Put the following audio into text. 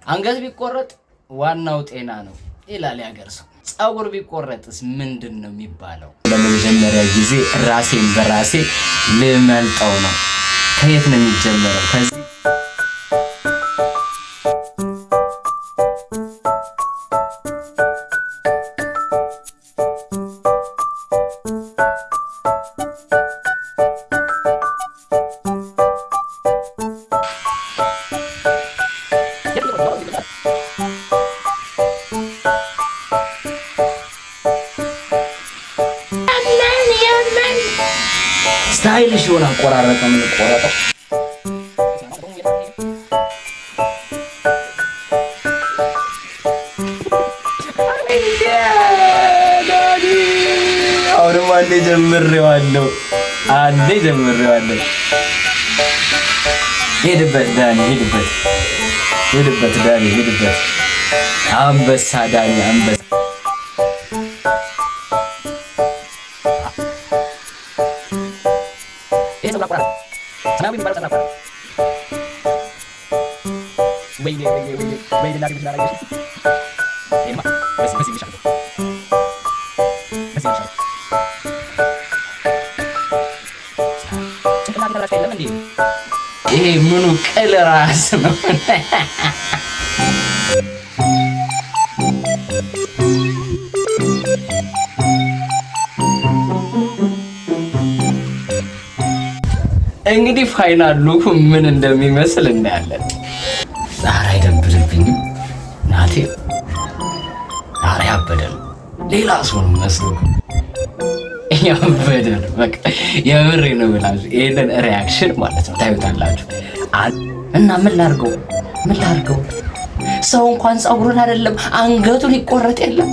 አንገት ቢቆረጥ ዋናው ጤና ነው ይላል ያገር ሰው። ጸጉር ቢቆረጥስ ምንድነው የሚባለው? ለመጀመሪያ ጊዜ ራሴን በራሴ ልመልጠው ነው። ከየት ነው የሚጀምረው? ከዚህ ስታይልሽ ሆነ አቆራረጠ ምን ቆራረጠ አሁንም አንዴ ጀምሬዋለሁ ሄድበት ዳኒ ሄድበት ዳኒ ሄድበት አንበሳ ዳኒ አንበሳ ሰናዊ ባላ ሰናፋ ወይኔ ላድርግ ኤማ በዚህ ይሻላል ይሄ ምኑ ቅል ራስ ነው። እንግዲህ ፋይናል ሉክ ምን እንደሚመስል እናያለን። ዛሬ አይደብርብኝም ናቴ ዛሬ አበደል ሌላ ሰው ነው መስሎ ያበደል በቃ የምሬ ነው ብላችሁ ይሄንን ሪአክሽን ማለት ነው ታዩታላችሁ። እና ምን ላድርገው ሰው እንኳን ጸጉሩን አይደለም አንገቱን ይቆረጥ የለም